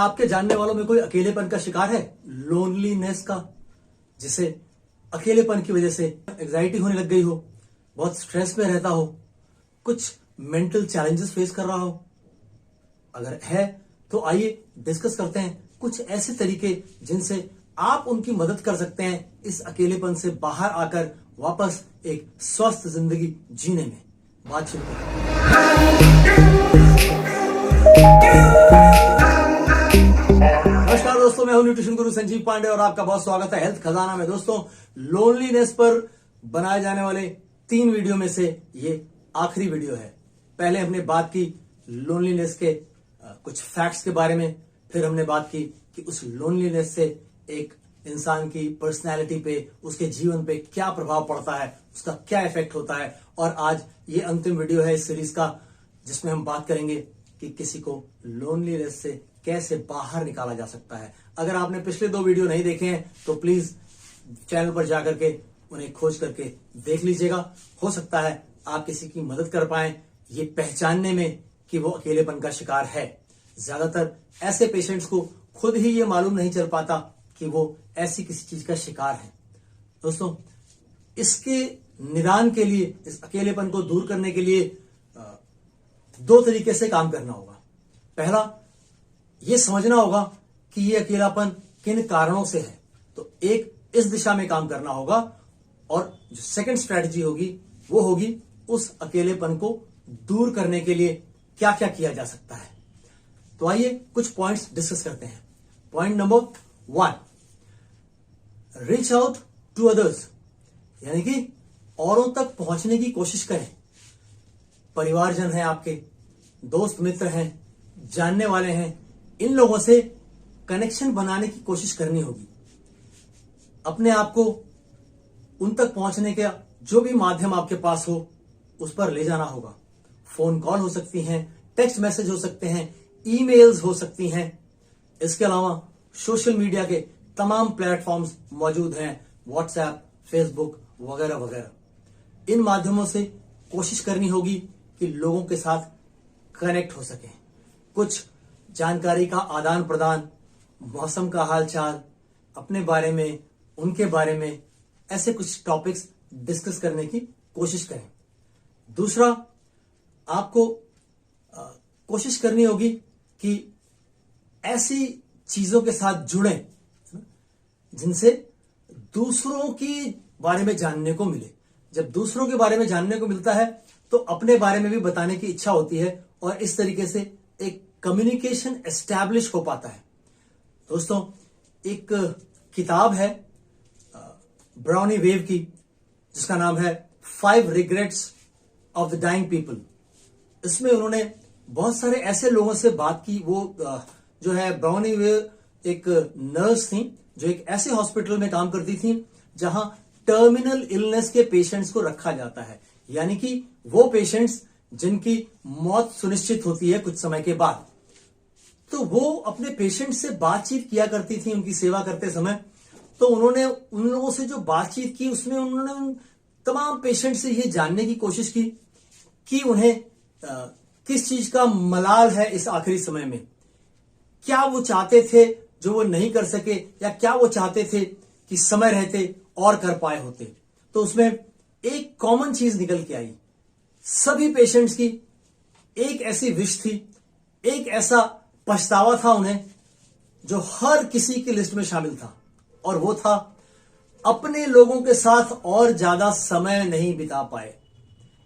आपके जानने वालों में कोई अकेलेपन का शिकार है, लोनलीनेस का, जिसे अकेलेपन की वजह से एंजाइटी होने लग गई हो, बहुत स्ट्रेस में रहता हो, कुछ मेंटल चैलेंजेस फेस कर रहा हो? अगर है तो आइए डिस्कस करते हैं कुछ ऐसे तरीके जिनसे आप उनकी मदद कर सकते हैं इस अकेलेपन से बाहर आकर वापस एक स्वस्थ जिंदगी जीने में। बात शुरू करते हैं। नमस्कार दोस्तों, मैं हूं न्यूट्रिशन गुरु संजीव पांडे और आपका बहुत स्वागत है हेल्थ खजाना में। दोस्तों, लोनलीनेस पर बनाए जाने वाले 3 वीडियो में से ये आखिरी वीडियो है। पहले हमने बात की लोनलीनेस के कुछ फैक्ट्स के बारे में, फिर हमने बात की कि उस लोनलीनेस से एक इंसान की पर्सनैलिटी पे, उसके जीवन पे क्या प्रभाव पड़ता है, उसका क्या इफेक्ट होता है। और आज ये अंतिम वीडियो है इस सीरीज का, जिसमें हम बात करेंगे कि किसी को लोनलीनेस से कैसे बाहर निकाला जा सकता है। अगर आपने पिछले 2 वीडियो नहीं देखे हैं तो प्लीज चैनल पर जाकर के उन्हें खोज करके देख लीजिएगा। हो सकता है आप किसी की मदद कर पाएं ये पहचानने में कि वो अकेलेपन का शिकार है। ज्यादातर ऐसे पेशेंट्स को खुद ही ये मालूम नहीं चल पाता कि वो ऐसी किसी चीज का शिकार है। दोस्तों, इसके निदान के लिए, इस अकेलेपन को दूर करने के लिए 2 तरीके से काम करना होगा। पहला, ये समझना होगा कि ये अकेलापन किन कारणों से है, तो एक इस दिशा में काम करना होगा। और जो सेकंड स्ट्रेटजी होगी वो होगी उस अकेलेपन को दूर करने के लिए क्या क्या किया जा सकता है। तो आइए कुछ पॉइंट्स डिस्कस करते हैं। Point number 1, reach out to others, यानी कि औरों तक पहुंचने की कोशिश करें। परिवारजन हैं आपके, दोस्त मित्र हैं, जानने वाले हैं, इन लोगों से कनेक्शन बनाने की कोशिश करनी होगी। अपने आप को उन तक पहुंचने का जो भी माध्यम आपके पास हो उस पर ले जाना होगा। फोन कॉल हो सकती हैं, टेक्स्ट मैसेज हो सकते हैं, ईमेल्स हो सकती हैं। इसके अलावा सोशल मीडिया के तमाम प्लेटफॉर्म्स मौजूद हैं, व्हाट्सएप, फेसबुक वगैरह वगैरह। इन माध्यमों से कोशिश करनी होगी कि लोगों के साथ कनेक्ट हो सके। कुछ जानकारी का आदान प्रदान, मौसम का हालचाल, अपने बारे में, उनके बारे में, ऐसे कुछ टॉपिक्स डिस्कस करने की कोशिश करें। दूसरा, आपको कोशिश करनी होगी कि ऐसी चीजों के साथ जुड़ें जिनसे दूसरों के बारे में जानने को मिले। जब दूसरों के बारे में जानने को मिलता है तो अपने बारे में भी बताने की इच्छा होती है और इस तरीके से एक कम्युनिकेशन एस्टैब्लिश हो पाता है। दोस्तों, एक किताब है ब्राउनी वेव की, जिसका नाम है 5 regrets of the dying people. इसमें उन्होंने बहुत सारे ऐसे लोगों से बात की। वो जो है ब्राउनी वेव एक नर्स थी जो एक ऐसे हॉस्पिटल में काम करती थी जहां टर्मिनल इलनेस के पेशेंट्स को रखा जाता है, यानी कि वो पेशेंट्स जिनकी मौत सुनिश्चित होती है कुछ समय के बाद। तो वो अपने पेशेंट से बातचीत किया करती थी उनकी सेवा करते समय। तो उन्होंने उन लोगों से जो बातचीत की उसमें उन्होंने उन तमाम पेशेंट से ये जानने की कोशिश की कि उन्हें किस चीज का मलाल है इस आखिरी समय में, क्या वो चाहते थे जो वो नहीं कर सके, या क्या वो चाहते थे कि समय रहते और कर पाए होते। तो उसमें एक कॉमन चीज निकल के आई। सभी पेशेंट्स की एक ऐसी विश थी, एक ऐसा पछतावा था उन्हें जो हर किसी की लिस्ट में शामिल था, और वो था अपने लोगों के साथ और ज्यादा समय नहीं बिता पाए।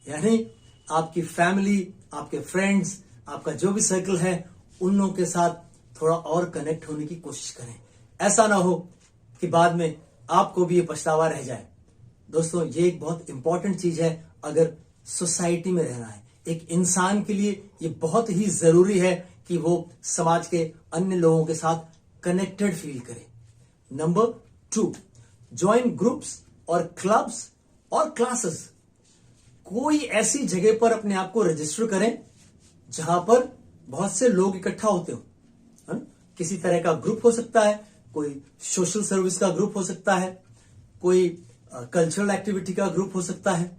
यानी आपकी फैमिली, आपके फ्रेंड्स, आपका जो भी सर्कल है, उन लोगों के साथ थोड़ा और कनेक्ट होने की कोशिश करें। ऐसा ना हो कि बाद में आपको भी ये पछतावा रह जाए। दोस्तों, ये एक बहुत इंपॉर्टेंट चीज है अगर सोसाइटी में रहना है। एक इंसान के लिए ये बहुत ही जरूरी है कि वो समाज के अन्य लोगों के साथ कनेक्टेड फील करे। नंबर 2, ज्वाइन ग्रुप्स और क्लब्स और क्लासेस। कोई ऐसी जगह पर अपने आप को रजिस्टर करें जहां पर बहुत से लोग इकट्ठा होते हो। किसी तरह का ग्रुप हो सकता है, कोई सोशल सर्विस का ग्रुप हो सकता है, कोई कल्चरल एक्टिविटी का ग्रुप हो सकता है,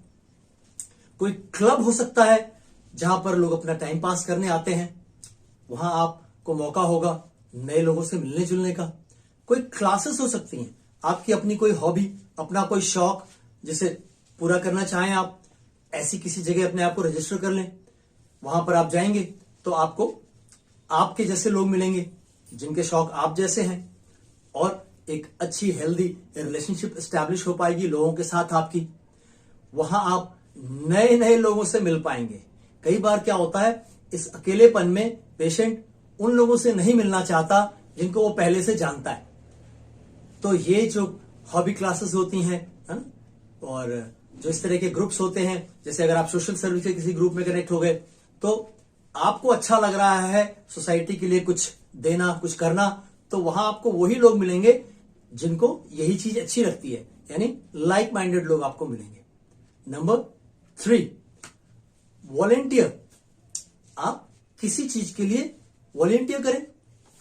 कोई क्लब हो सकता है जहां पर लोग अपना टाइम पास करने आते हैं। वहां आपको मौका होगा नए लोगों से मिलने जुलने का। कोई क्लासेस हो सकती हैं, आपकी अपनी कोई हॉबी, अपना कोई शौक जिसे पूरा करना चाहें आप, ऐसी किसी जगह अपने आप को रजिस्टर कर लें। वहां पर आप जाएंगे तो आपको आपके जैसे लोग मिलेंगे जिनके शौक आप जैसे हैं, और एक अच्छी हेल्दी रिलेशनशिप एस्टैब्लिश हो पाएगी लोगों के साथ आपकी। वहां आप नए नए लोगों से मिल पाएंगे। कई बार क्या होता है, इस अकेलेपन में पेशेंट उन लोगों से नहीं मिलना चाहता जिनको वो पहले से जानता है। तो ये जो हॉबी क्लासेस होती हैं, है ना, और जो इस तरह के ग्रुप्स होते हैं, जैसे अगर आप सोशल सर्विस के किसी ग्रुप में कनेक्ट हो गए तो आपको अच्छा लग रहा है सोसाइटी के लिए कुछ देना, कुछ करना, तो वहां आपको वही लोग मिलेंगे जिनको यही चीज अच्छी लगती है, यानी लाइक माइंडेड लोग आपको मिलेंगे। Number 3, volunteer. आप किसी चीज के लिए वॉलेंटियर करें,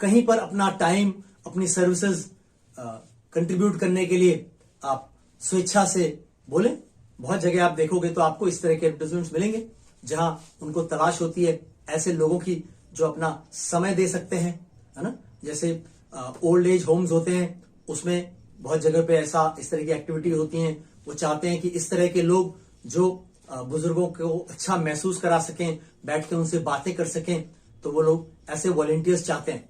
कहीं पर अपना टाइम, अपनी सर्विसेज कंट्रीब्यूट करने के लिए आप स्वेच्छा से बोलें। बहुत जगह आप देखोगे तो आपको इस तरह के एडवर्टाइजमेंट्स मिलेंगे जहां उनको तलाश होती है ऐसे लोगों की जो अपना समय दे सकते हैं, है ना। जैसे ओल्ड एज होम्स होते हैं, उसमें बहुत जगह पे इस तरह की एक्टिविटी होती हैं। वो चाहते हैं कि इस तरह के लोग जो बुजुर्गों को अच्छा महसूस करा सकें, बैठ के उनसे बातें कर सकें, तो वो लोग ऐसे वॉलेंटियर्स चाहते हैं।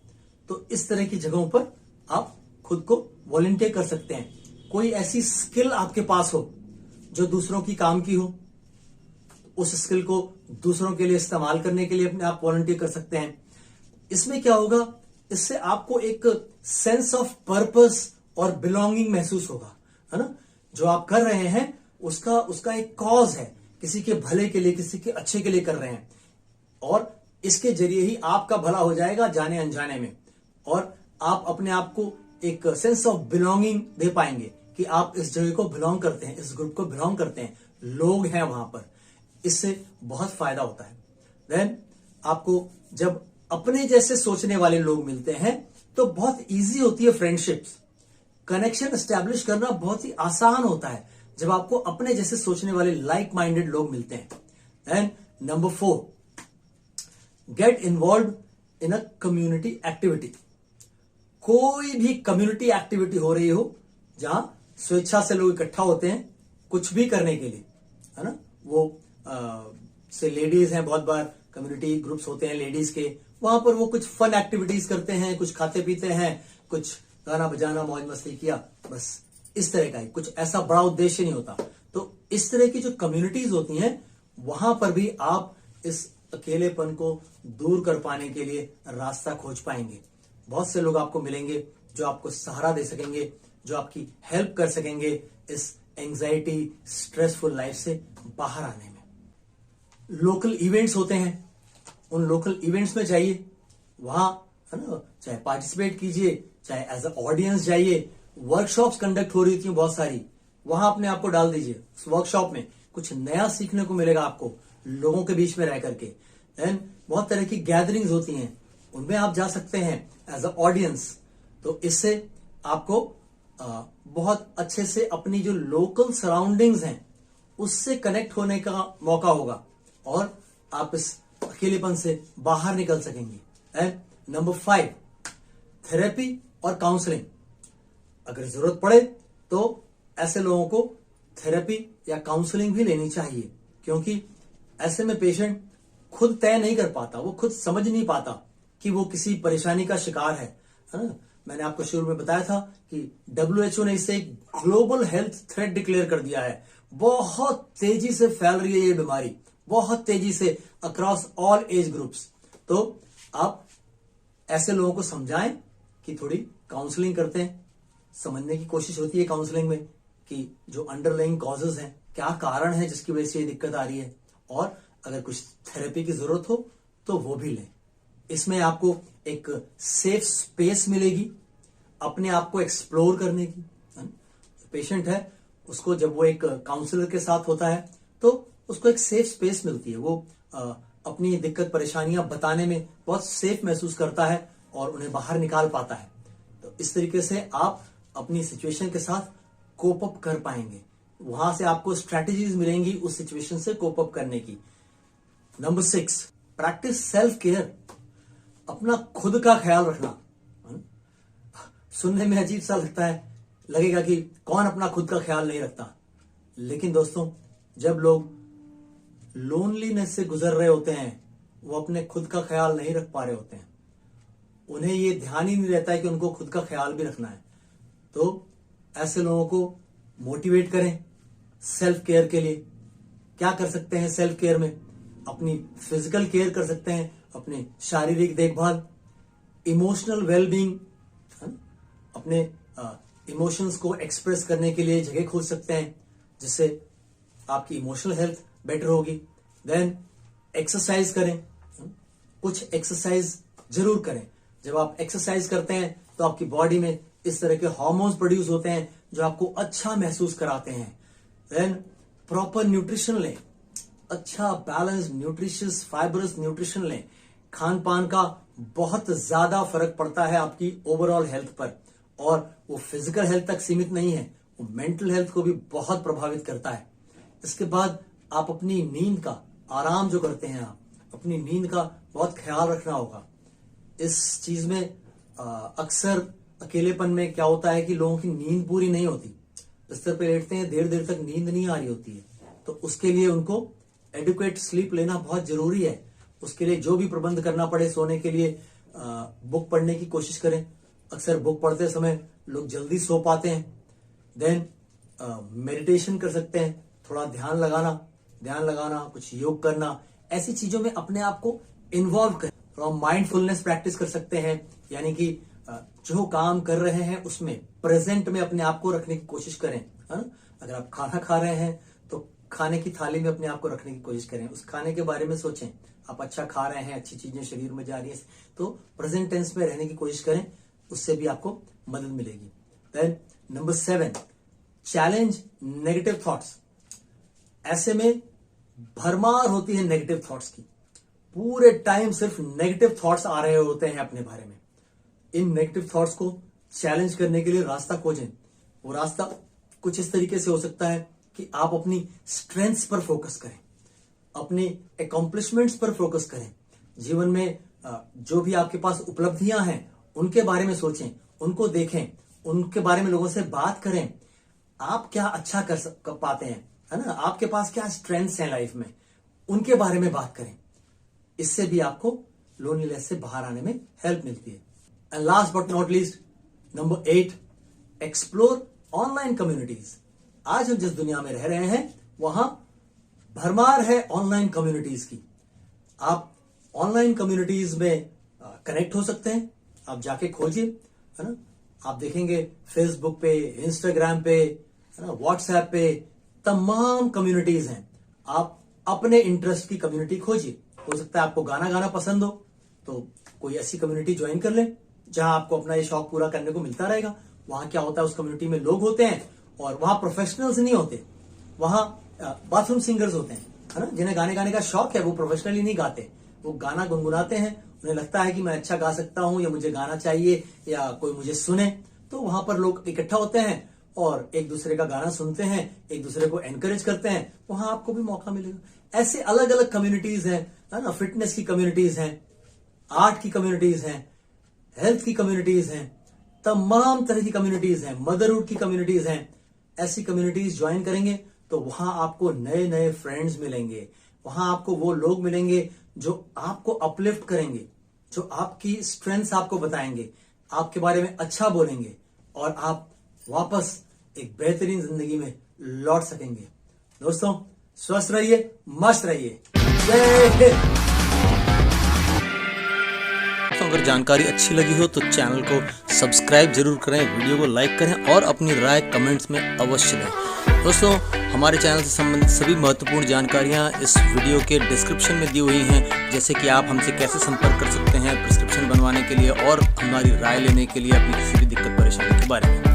तो इस तरह की जगहों पर आप खुद को वॉलेंटियर कर सकते हैं। कोई ऐसी स्किल आपके पास हो जो दूसरों की काम की हो, उस स्किल को दूसरों के लिए इस्तेमाल करने के लिए अपने आप वॉलंटियर कर सकते हैं। इसमें क्या होगा, इससे आपको एक सेंस ऑफ पर्पस और बिलोंगिंग महसूस होगा, है ना। जो आप कर रहे हैं उसका एक कॉज है, किसी के भले के लिए, किसी के अच्छे के लिए कर रहे हैं, और इसके जरिए ही आपका भला हो जाएगा जाने अनजाने में, और आप अपने आप को एक सेंस ऑफ बिलोंगिंग दे पाएंगे कि आप इस जगह को बिलोंग करते हैं, इस ग्रुप को बिलोंग करते हैं, लोग हैं वहां पर। इससे बहुत फायदा होता है। देन आपको जब अपने जैसे सोचने वाले लोग मिलते हैं तो बहुत इजी होती है फ्रेंडशिप्स, कनेक्शन एस्टैब्लिश करना बहुत ही आसान होता है जब आपको अपने जैसे सोचने वाले लाइक माइंडेड लोग मिलते हैं। Then number 4, get involve in a community activity. कोई भी कम्युनिटी एक्टिविटी हो रही हो जहां स्वेच्छा से लोग इकट्ठा होते हैं कुछ भी करने के लिए, है ना। वो से लेडीज हैं, बहुत बार कम्युनिटी ग्रुप्स होते हैं लेडीज के, वहां पर वो कुछ फन एक्टिविटीज करते हैं, कुछ खाते पीते हैं, कुछ गाना बजाना, मौज मस्ती किया, बस इस तरह का ही, कुछ ऐसा बड़ा उद्देश्य नहीं होता। तो इस तरह की जो कम्युनिटीज होती हैं वहां पर भी आप इस अकेलेपन को दूर कर पाने के लिए रास्ता खोज पाएंगे। बहुत से लोग आपको मिलेंगे जो आपको सहारा दे सकेंगे, जो आपकी हेल्प कर सकेंगे इस एंजाइटी स्ट्रेसफुल लाइफ से बाहर आने में। लोकल इवेंट्स होते हैं, उन लोकल इवेंट्स में जाइए, वहां, है ना, चाहे पार्टिसिपेट कीजिए, चाहे एज अ ऑडियंस जाइए। वर्कशॉप्स कंडक्ट हो रही थी बहुत सारी, वहां अपने आप को डाल दीजिए। उस वर्कशॉप में कुछ नया सीखने को मिलेगा आपको लोगों के बीच में रह करके। देन बहुत तरह की गैदरिंग्स होती हैं, उनमें आप जा सकते हैं एज अ ऑडियंस। तो इससे आपको बहुत अच्छे से अपनी जो लोकल सराउंडिंग्स हैं उससे कनेक्ट होने का मौका होगा और आप इस अकेलेपन से बाहर निकल सकेंगे। एंड नंबर 5, थेरेपी और काउंसलिंग। अगर जरूरत पड़े तो ऐसे लोगों को थेरेपी या काउंसलिंग भी लेनी चाहिए, क्योंकि ऐसे में पेशेंट खुद तय नहीं कर पाता, वो खुद समझ नहीं पाता कि वो किसी परेशानी का शिकार है ना। मैंने आपको शुरू में बताया था कि WHO ने इसे एक ग्लोबल हेल्थ थ्रेट डिक्लेयर कर दिया है। बहुत तेजी से फैल रही है ये बीमारी, बहुत तेजी से अक्रॉस ऑल एज ग्रुप्स। तो आप ऐसे लोगों को समझाएं कि थोड़ी काउंसलिंग करते हैं, समझने की कोशिश होती है काउंसलिंग में कि जो अंडरलाइंग कॉजेज हैं, क्या कारण है जिसकी वजह से ये दिक्कत आ रही है, और अगर कुछ थेरेपी की जरूरत हो तो वो भी लें। इसमें आपको एक सेफ स्पेस मिलेगी अपने आप को एक्सप्लोर करने की। पेशेंट है उसको जब वो एक काउंसलर के साथ होता है तो उसको एक सेफ स्पेस मिलती है, वो अपनी दिक्कत परेशानियां बताने में बहुत सेफ महसूस करता है और उन्हें बाहर निकाल पाता है। तो इस तरीके से आप अपनी सिचुएशन के साथ कोप अप कर पाएंगे, वहां से आपको स्ट्रैटेजीज मिलेंगी उस सिचुएशन से कोप अप करने की। Number 6, practice self care. अपना खुद का ख्याल रखना, सुनने में अजीब सा लगता है, लगेगा कि कौन अपना खुद का ख्याल नहीं रखता। लेकिन दोस्तों, जब लोग लोनलीनेस से गुजर रहे होते हैं, वो अपने खुद का ख्याल नहीं रख पा रहे होते हैं, उन्हें ये ध्यान ही नहीं रहता है कि उनको खुद का ख्याल भी रखना है। तो ऐसे लोगों को मोटिवेट करें सेल्फ केयर के लिए। क्या कर सकते हैं सेल्फ केयर में? अपनी फिजिकल केयर कर सकते हैं, अपनी शारीरिक देखभाल, इमोशनल वेलबींग, अपने इमोशंस को एक्सप्रेस करने के लिए जगह खोज सकते हैं, जिससे आपकी इमोशनल हेल्थ बेटर होगी। देन एक्सरसाइज करें, कुछ एक्सरसाइज जरूर करें। जब आप एक्सरसाइज करते हैं तो आपकी बॉडी में इस तरह के हार्मोन्स प्रोड्यूस होते हैं जो आपको अच्छा महसूस कराते हैं। देन प्रॉपर न्यूट्रिशन लें, अच्छा बैलेंस न्यूट्रिशियस फाइबरस न्यूट्रिशन लें। खान पान का बहुत ज्यादा फर्क पड़ता है आपकी ओवरऑल हेल्थ पर, और वो फिजिकल हेल्थ तक सीमित नहीं है, वो मेंटल हेल्थ को भी बहुत प्रभावित करता है। इसके बाद आप अपनी नींद का, आराम जो करते हैं आप, अपनी नींद का बहुत ख्याल रखना होगा। इस चीज में अक्सर अकेलेपन में क्या होता है कि लोगों की नींद पूरी नहीं होती, बिस्तर पे लेटते हैं, देर देर तक नींद नहीं आ रही होती है। तो उसके लिए उनको एडुकेट स्लीप लेना बहुत जरूरी है। उसके लिए जो भी प्रबंध करना पड़े सोने के लिए, बुक पढ़ने की कोशिश करें। अक्सर बुक पढ़ते समय लोग जल्दी सो पाते हैं। देन मेडिटेशन कर सकते हैं, थोड़ा ध्यान लगाना, कुछ योग करना, ऐसी चीजों में अपने आप को इन्वॉल्व करें। थोड़ा माइंडफुलनेस प्रैक्टिस कर सकते हैं, यानी कि जो काम कर रहे हैं उसमें प्रेजेंट में अपने आप को रखने की कोशिश करें, है ना। अगर आप खाना खा रहे हैं तो खाने की थाली में अपने आप को रखने की कोशिश करें, उस खाने के बारे में सोचें। आप अच्छा खा रहे हैं, अच्छी चीजें शरीर में जा रही हैं, तो प्रेजेंट टेंस में रहने की कोशिश करें, उससे भी आपको मदद मिलेगी। Then number 7, challenge negative thoughts. ऐसे में भरमार होती है नेगेटिव थॉट्स की, पूरे टाइम सिर्फ नेगेटिव थॉट्स आ रहे होते हैं अपने बारे में। इन नेगेटिव थॉट्स को चैलेंज करने के लिए रास्ता खोजें। वो रास्ता कुछ इस तरीके से हो सकता है कि आप अपनी स्ट्रेंथ्स पर फोकस करें, अपनी अकॉम्प्लिशमेंट्स पर फोकस करें। जीवन में जो भी आपके पास उपलब्धियां हैं उनके बारे में सोचें, उनको देखें, उनके बारे में लोगों से बात करें। आप क्या अच्छा कर पाते हैं, है ना, आपके पास क्या स्ट्रेंथ्स हैं लाइफ में, उनके बारे में बात करें। इससे भी आपको लोनलीनेस से बाहर आने में हेल्प मिलती है। And last but not least, number 8, explore online communities. आज हम जिस दुनिया में रह रहे हैं वहां भरमार है ऑनलाइन कम्युनिटीज की। आप ऑनलाइन कम्युनिटीज में कनेक्ट हो सकते हैं। आप जाके खोजिए, है ना, आप देखेंगे फेसबुक पे, इंस्टाग्राम पे, है ना, व्हाट्सएप पे तमाम कम्युनिटीज हैं। आप अपने इंटरेस्ट की कम्युनिटी खोजिए। हो सकता है आपको गाना गाना पसंद हो, तो कोई ऐसी कम्युनिटी ज्वाइन कर ले जहां आपको अपना ये शौक पूरा करने को मिलता रहेगा। वहां क्या होता है, उस कम्युनिटी में लोग होते हैं और वहां प्रोफेशनल्स नहीं होते, वहां बाथरूम सिंगर्स होते हैं, है ना, जिन्हें गाने गाने का शौक है। वो प्रोफेशनली नहीं गाते, वो गाना गुनगुनाते हैं, उन्हें लगता है कि मैं अच्छा गा सकता हूं या मुझे गाना चाहिए या कोई मुझे सुने। तो वहां पर लोग इकट्ठा होते हैं और एक दूसरे का गाना सुनते हैं, एक दूसरे को एनकरेज करते हैं। वहां आपको भी मौका मिलेगा। ऐसे अलग अलग कम्युनिटीज हैं, है ना, फिटनेस की कम्युनिटीज हैं, आर्ट की कम्युनिटीज हैं, हेल्थ की कम्युनिटीज हैं, तमाम तरह की कम्युनिटीज हैं, मदरहुड की कम्युनिटीज हैं। ऐसी कम्युनिटीज ज्वाइन करेंगे तो वहां आपको नए नए फ्रेंड्स मिलेंगे, वहां आपको वो लोग मिलेंगे जो आपको अपलिफ्ट करेंगे, जो आपकी स्ट्रेंथ्स आपको बताएंगे, आपके बारे में अच्छा बोलेंगे और आप वापस एक बेहतरीन जिंदगी में लौट सकेंगे। दोस्तों, स्वस्थ रहिए, मस्त रहिए। जय हिंद। अगर जानकारी अच्छी लगी हो तो चैनल को सब्सक्राइब जरूर करें, वीडियो को लाइक करें और अपनी राय कमेंट्स में अवश्य दें। दोस्तों, हमारे चैनल से संबंधित सभी महत्वपूर्ण जानकारियां इस वीडियो के डिस्क्रिप्शन में दी हुई हैं, जैसे कि आप हमसे कैसे संपर्क कर सकते हैं प्रिस्क्रिप्शन बनवाने के लिए और हमारी राय लेने के लिए अपनी किसी भी दिक्कत परेशानी के बारे में।